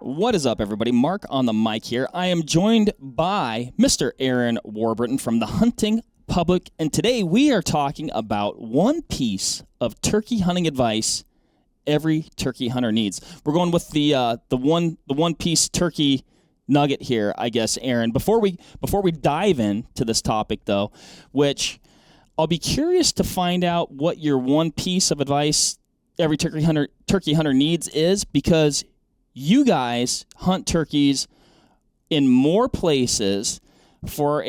What is up, everybody? Mark on the mic here. I am joined by Mr. Aaron Warbritton from the Hunting Public, and today we are talking about one piece of turkey hunting advice every turkey hunter needs. We're going with the one piece turkey nugget here, I guess, Aaron. Before we dive into this topic, though, which I'll be curious to find out what your one piece of advice every turkey hunter needs is, because you guys hunt turkeys in more places for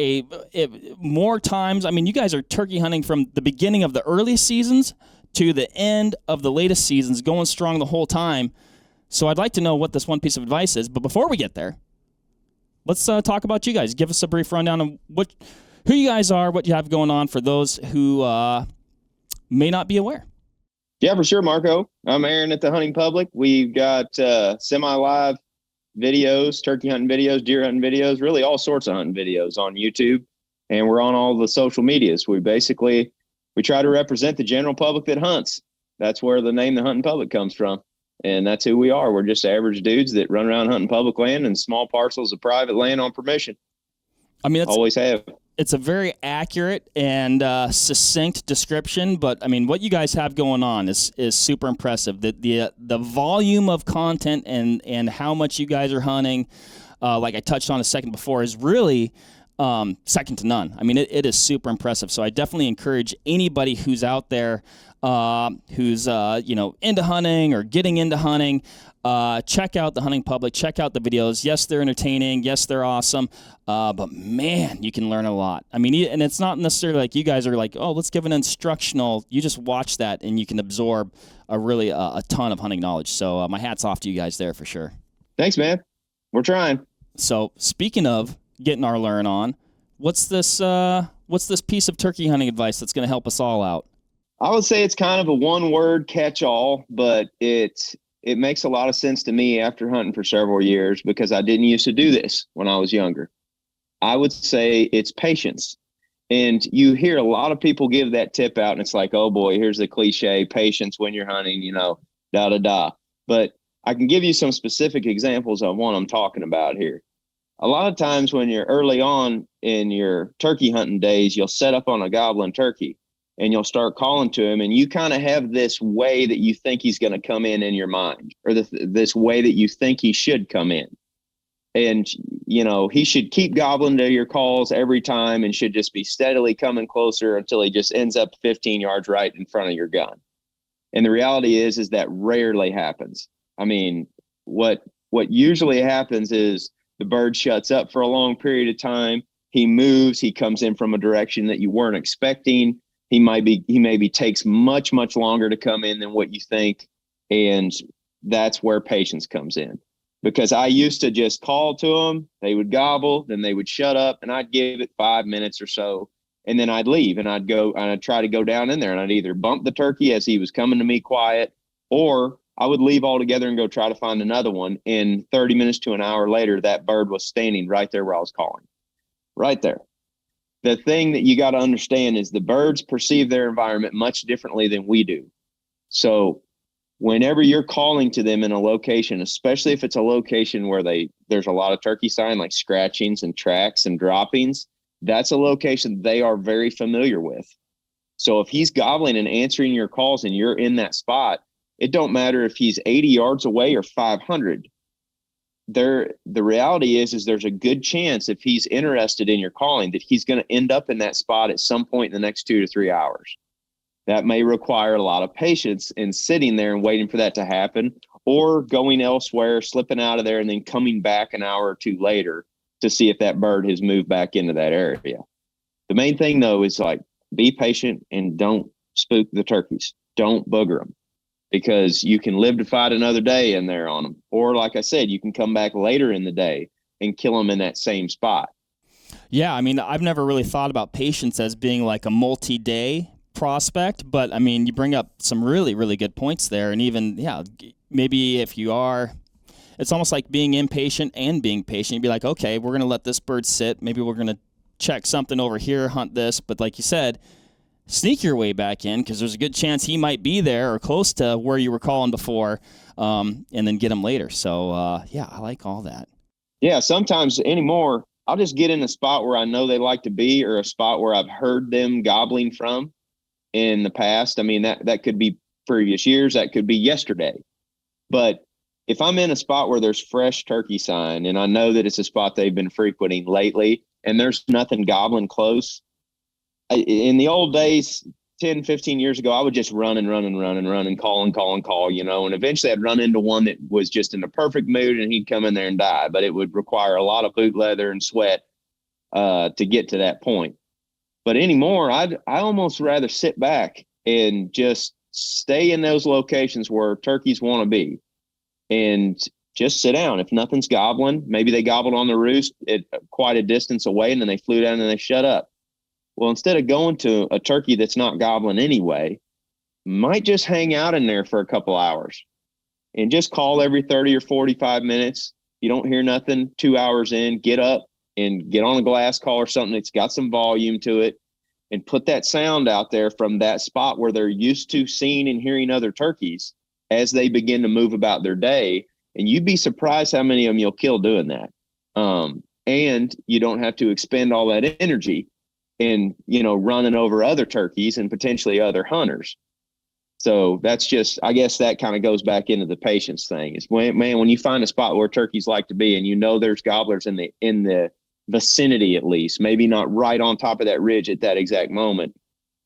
more times. I mean, you guys are turkey hunting from the beginning of the earliest seasons to the end of the latest seasons, going strong the whole time. So I'd like to know what this one piece of advice is. But before we get there, let's talk about you guys. Give us a brief rundown of who you guys are, what you have going on for those who may not be aware. Yeah, for sure, Marco. I'm Aaron at the Hunting Public. We've got semi-live videos, turkey hunting videos, deer hunting videos, really all sorts of hunting videos on YouTube. And we're on all the social medias. We try to represent the general public that hunts. That's where the name The Hunting Public comes from. And that's who we are. We're just average dudes that run around hunting public land and small parcels of private land on permission. I mean, always have. It's a very accurate and succinct description, but I mean, what you guys have going on is super impressive. The volume of content and how much you guys are hunting, like I touched on a second before, is really second to none. I mean, it is super impressive. So I definitely encourage anybody who's out there who's into hunting or getting into hunting. Check out the Hunting Public. Check out the videos. Yes, they're entertaining. Yes, they're awesome. But man, you can learn a lot. I mean, and it's not necessarily like you guys are like, oh, let's give an instructional. You just watch that and you can absorb a ton of hunting knowledge. So my hat's off to you guys there for sure. Thanks, man. We're trying. So speaking of getting our learn on, what's this piece of turkey hunting advice that's going to help us all out? I would say it's kind of a one-word catch-all, but it makes a lot of sense to me after hunting for several years, because I didn't used to do this when I was younger. I would say it's patience. And you hear a lot of people give that tip out, and it's like, oh boy, here's the cliche, patience when you're hunting, da-da-da. But I can give you some specific examples of what I'm talking about here. A lot of times when you're early on in your turkey hunting days, you'll set up on a gobbling turkey and you'll start calling to him, and you kind of have this way that you think he's going to come in your mind, or this way that you think he should come in. And, he should keep gobbling to your calls every time and should just be steadily coming closer until he just ends up 15 yards right in front of your gun. And the reality is that rarely happens. I mean, what usually happens is the bird shuts up for a long period of time. He moves, he comes in from a direction that you weren't expecting. He maybe takes much, much longer to come in than what you think. And that's where patience comes in, because I used to just call to them. They would gobble, then they would shut up, and I'd give it 5 minutes or so. And then I'd leave and I'd try to go down in there, and I'd either bump the turkey as he was coming to me quiet, or I would leave altogether and go try to find another one. And 30 minutes to an hour later, that bird was standing right there where I was calling, right there. The thing that you got to understand is the birds perceive their environment much differently than we do. So whenever you're calling to them in a location, especially if it's a location where there's a lot of turkey sign, like scratchings and tracks and droppings, that's a location they are very familiar with. So if he's gobbling and answering your calls and you're in that spot, it don't matter if he's 80 yards away or 500. The reality is there's a good chance, if he's interested in your calling, that he's going to end up in that spot at some point in the next 2 to 3 hours. That may require a lot of patience in sitting there and waiting for that to happen, or going elsewhere, slipping out of there, and then coming back an hour or two later to see if that bird has moved back into that area. The main thing, though, is be patient and don't spook the turkeys. Don't booger them, because you can live to fight another day in there on them. Or like I said, you can come back later in the day and kill them in that same spot. Yeah, I mean, I've never really thought about patience as being like a multi-day prospect, but I mean, you bring up some really, really good points there. And even, maybe if you are, it's almost like being impatient and being patient. You'd be like, okay, we're going to let this bird sit. Maybe we're going to check something over here, hunt this. But like you said, sneak your way back in because there's a good chance he might be there or close to where you were calling before, and then get him later. So, yeah, I like all that. Yeah, sometimes anymore, I'll just get in a spot where I know they like to be or a spot where I've heard them gobbling from in the past. I mean, that could be previous years. That could be yesterday. But if I'm in a spot where there's fresh turkey sign and I know that it's a spot they've been frequenting lately and there's nothing gobbling close, in the old days, 10, 15 years ago, I would just run and call, and eventually I'd run into one that was just in the perfect mood and he'd come in there and die. But it would require a lot of boot leather and sweat to get to that point. But anymore, I almost rather sit back and just stay in those locations where turkeys want to be and just sit down. If nothing's gobbling, maybe they gobbled on the roost at quite a distance away and then they flew down and they shut up. Well, instead of going to a turkey that's not gobbling anyway, might just hang out in there for a couple hours and just call every 30 or 45 minutes. You don't hear nothing 2 hours in, get up and get on a glass call or something that's got some volume to it and put that sound out there from that spot where they're used to seeing and hearing other turkeys as they begin to move about their day. And you'd be surprised how many of them you'll kill doing that. And you don't have to expend all that energy in, running over other turkeys and potentially other hunters. So that's just, I guess that kind of goes back into the patience thing. Is when you find a spot where turkeys like to be and there's gobblers in the vicinity, at least, maybe not right on top of that ridge at that exact moment,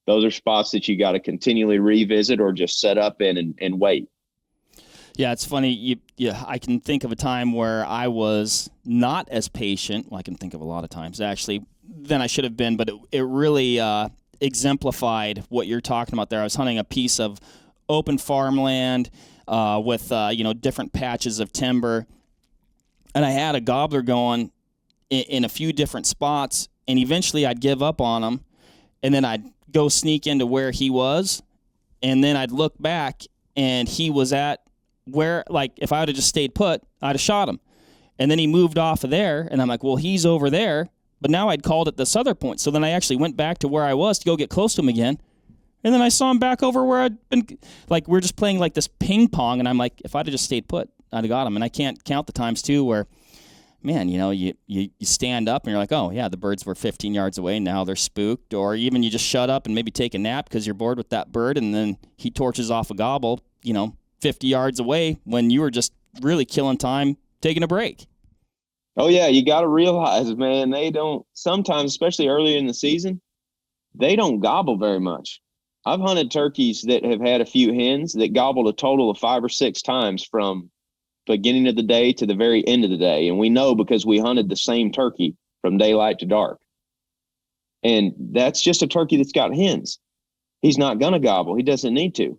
those are spots that you got to continually revisit or just set up in and wait. Yeah, it's funny. I can think of a time where I was not as patient. Well, I can think of a lot of times, actually, than I should have been, but it really exemplified what you're talking about there. I was hunting a piece of open farmland with different patches of timber, and I had a gobbler going in a few different spots, and eventually I'd give up on him, and then I'd go sneak into where he was, and then I'd look back, and he was at where, like, if I would have just stayed put, I'd have shot him. And then he moved off of there, and I'm like, well, he's over there. But now I'd called at this other point. So then I actually went back to where I was to go get close to him again. And then I saw him back over where I'd been. Like, we're just playing like this ping pong. And I'm like, if I'd have just stayed put, I'd have got him. And I can't count the times, too, where, man, you stand up and you're like, oh, yeah, the birds were 15 yards away. Now they're spooked. Or even you just shut up and maybe take a nap because you're bored with that bird. And then he torches off a gobble, 50 yards away when you were just really killing time taking a break. Oh, yeah, you got to realize, man, they don't sometimes, especially early in the season, they don't gobble very much. I've hunted turkeys that have had a few hens that gobbled a total of 5 or 6 times from beginning of the day to the very end of the day. And we know because we hunted the same turkey from daylight to dark. And that's just a turkey that's got hens. He's not going to gobble. He doesn't need to.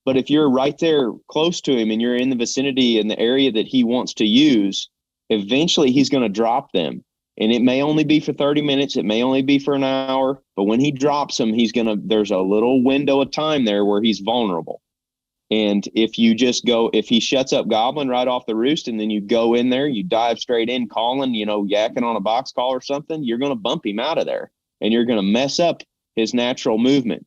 But if you're right there close to him and you're in the vicinity in the area that he wants to use, eventually he's going to drop them. And it may only be for 30 minutes. It may only be for an hour. But when he drops them, there's a little window of time there where he's vulnerable. And if he shuts up gobbling right off the roost and then you go in there, you dive straight in calling, yakking on a box call or something, you're going to bump him out of there and you're going to mess up his natural movement.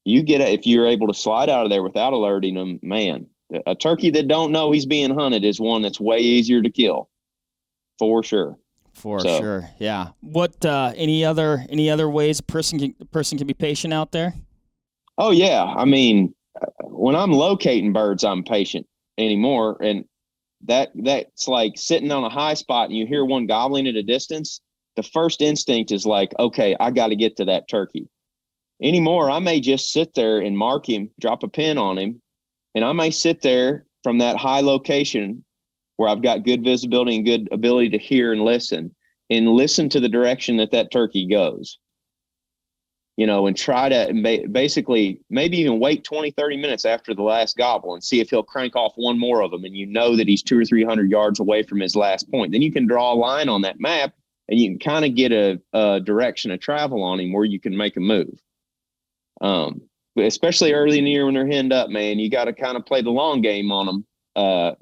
If you're able to slide out of there without alerting him, man, a turkey that don't know he's being hunted is one that's way easier to kill, for sure. For sure, yeah. What any other ways a person can be patient out there? Oh yeah, I mean, when I'm locating birds, I'm patient anymore, and that's like sitting on a high spot and you hear one gobbling at a distance. The first instinct is like, okay, I got to get to that turkey. Anymore, I may just sit there and mark him, drop a pin on him, and I may sit there from that high location where I've got good visibility and good ability to hear and listen to the direction that turkey goes. And try to basically maybe even wait 20, 30 minutes after the last gobble and see if he'll crank off one more of them. And that he's 200 or 300 yards away from his last point. Then you can draw a line on that map and you can kind of get a direction of travel on him where you can make a move. Especially early in the year when they're henned up, man, you got to kind of play the long game on them.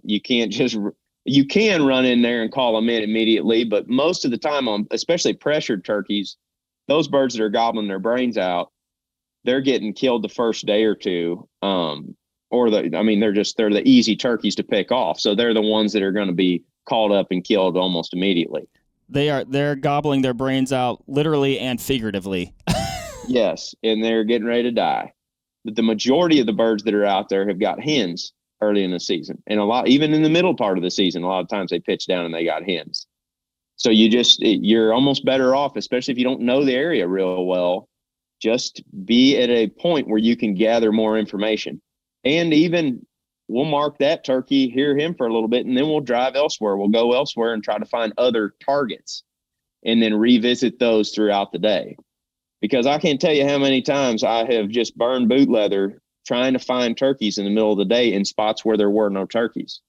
You can run in there and call them in immediately, but most of the time especially pressured turkeys, those birds that are gobbling their brains out, they're getting killed the first day or two. They're the easy turkeys to pick off. So they're the ones that are going to be called up and killed almost immediately. They're gobbling their brains out literally and figuratively. Yes, and they're getting ready to die. But the majority of the birds that are out there have got hens early in the season. And even in the middle part of the season, a lot of times they pitch down and they got hens. So you're almost better off, especially if you don't know the area real well, just be at a point where you can gather more information. And even we'll mark that turkey, hear him for a little bit, and then we'll drive elsewhere. We'll go elsewhere and try to find other targets and then revisit those throughout the day. Because I can't tell you how many times I have just burned boot leather trying to find turkeys in the middle of the day in spots where there were no turkeys.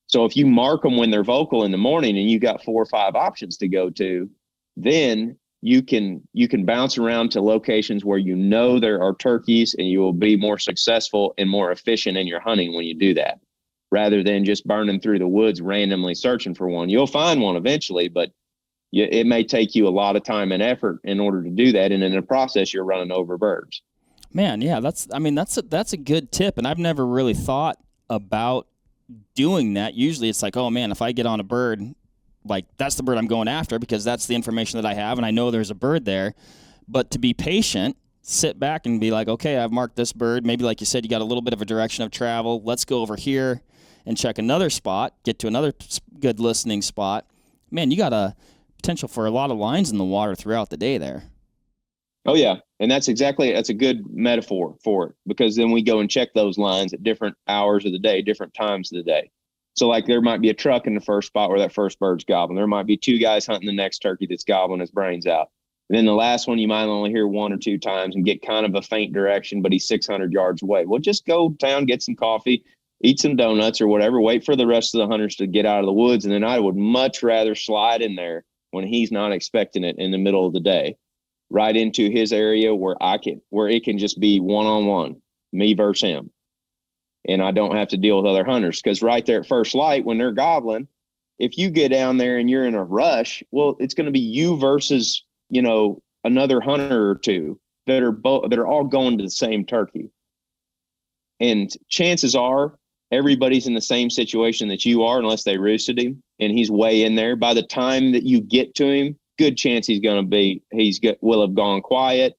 So if you mark them when they're vocal in the morning and you got 4 or 5 options to go to, then you can bounce around to locations where you know there are turkeys, and you will be more successful and more efficient in your hunting when you do that, rather than just burning through the woods randomly searching for one. You'll find one eventually, but it may take you a lot of time and effort in order to do that, and in the process you're running over birds. Man, yeah, that's a good tip, and I've never really thought about doing that. Usually it's like, oh man, if I get on a bird, like that's the bird I'm going after because that's the information that I have and I know there's a bird there. But to be patient, sit back and be like, okay, I've marked this bird. Maybe like you said, you got a little bit of a direction of travel. Let's go over here and check another spot, get to another good listening spot. Man, you got a potential for a lot of lines in the water throughout the day there. Oh yeah. And that's a good metaphor for it, because then we go and check those lines at different hours of the day, different times of the day. So like there might be a truck in the first spot where that first bird's gobbling. There might be 2 guys hunting the next turkey that's gobbling his brains out. And then the last one you might only hear 1 or 2 times and get kind of a faint direction, but he's 600 yards away. Well, just go down, get some coffee, eat some donuts or whatever, wait for the rest of the hunters to get out of the woods. And then I would much rather slide in there when he's not expecting it in the middle of the day, right into his area where it can just be one-on-one, me versus him. And I don't have to deal with other hunters, because right there at first light, when they're gobbling, if you get down there and you're in a rush, well, it's going to be you versus, another hunter or 2 that are all going to the same turkey. And chances are everybody's in the same situation that you are, unless they roosted him and he's way in there. By the time that you get to him, good chance will have gone quiet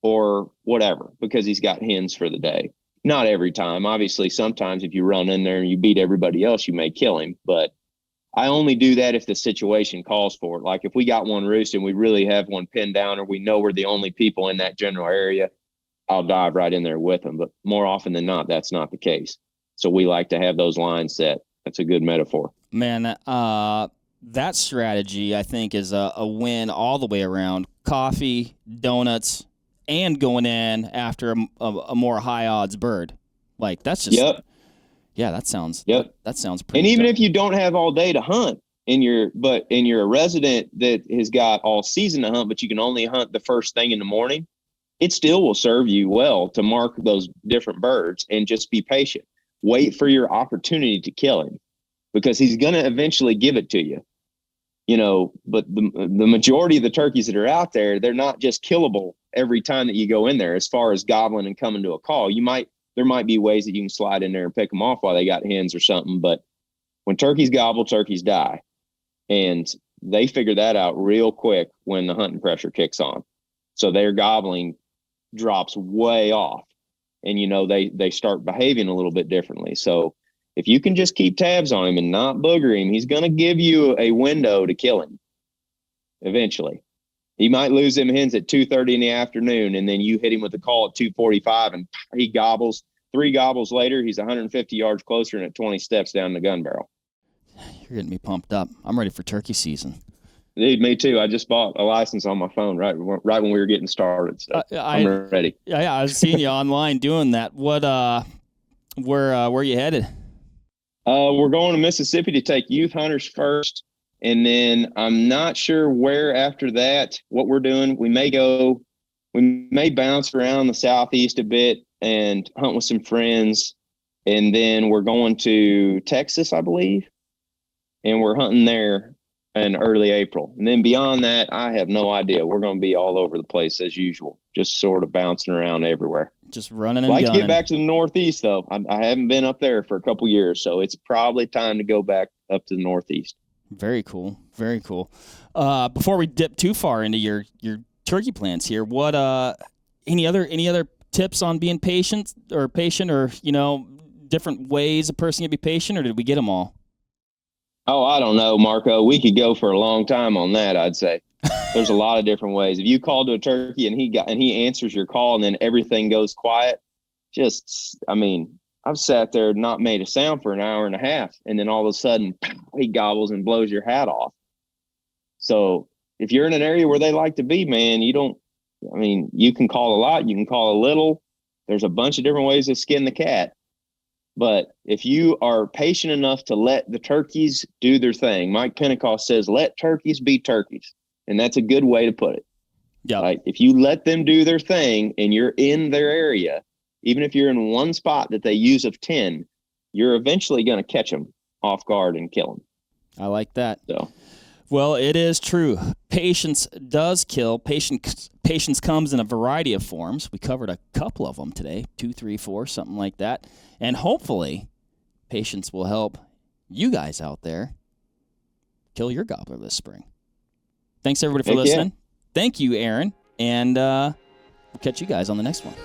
or whatever, because he's got hens for the day. Not every time. Obviously, sometimes if you run in there and you beat everybody else, you may kill him. But I only do that if the situation calls for it. Like if we got one roosted and we really have one pinned down, or we know we're the only people in that general area, I'll dive right in there with them. But more often than not, that's not the case. So we like to have those lines set. That's a good metaphor. Man, that strategy, I think, is a win all the way around. Coffee, donuts, and going in after a more high odds bird. Like that's just Yeah, that sounds pretty. And even if you don't have all day to hunt and you're a resident that has got all season to hunt, but you can only hunt the first thing in the morning, it still will serve you well to mark those different birds and just be patient. Wait for your opportunity to kill him, because he's going to eventually give it to you. But the majority of the turkeys that are out there, they're not just killable every time that you go in there. As far as gobbling and coming to a call, there might be ways that you can slide in there and pick them off while they got hens or something. But when turkeys gobble, turkeys die, and they figure that out real quick when the hunting pressure kicks on. So their gobbling drops way off, and they start behaving a little bit differently. So if you can just keep tabs on him and not booger him, he's going to give you a window to kill him eventually. He might lose them hens at 2:30 in the afternoon, and then you hit him with a call at 2:45, and he gobbles. 3 gobbles later, he's 150 yards closer and at 20 steps down the gun barrel. You're getting me pumped up. I'm ready for turkey season. Dude, me too. I just bought a license on my phone right when we were getting started. So I'm ready. Yeah, I was seeing you online doing that. What? Where you headed? We're going to Mississippi to take youth hunters first, and then I'm not sure where after that. What we're doing, we may bounce around the southeast a bit and hunt with some friends, and then we're going to Texas, I believe, and we're hunting there and early April. And then beyond that, I have no idea. We're going to be all over the place as usual, just sort of bouncing around everywhere. Just running and like gunning. to get back to the Northeast, though. I haven't been up there for a couple years, so it's probably time to go back up to the Northeast. Very cool. Very cool. Before we dip too far into your turkey plans here, what any other tips on being patient, or different ways a person can be patient, or did we get them all? Oh, I don't know, Marco. We could go for a long time on that, I'd say. There's a lot of different ways. If you call to a turkey and he answers your call and then everything goes quiet, I've sat there not made a sound for an hour and a half, and then all of a sudden he gobbles and blows your hat off. So if you're in an area where they like to be, man, you can call a lot, you can call a little. There's a bunch of different ways to skin the cat. But if you are patient enough to let the turkeys do their thing, Mike Pentecost says, let turkeys be turkeys. And that's a good way to put it. Yeah. Like, if you let them do their thing and you're in their area, even if you're in one spot that they use of 10, you're eventually going to catch them off guard and kill them. I like that. So, well, it is true. Patience does kill. Patience comes in a variety of forms. We covered a couple of them today, 2, 3, 4, something like that. And hopefully, patience will help you guys out there kill your gobbler this spring. Thanks, everybody, for listening. Yeah. Thank you, Aaron. And we'll catch you guys on the next one.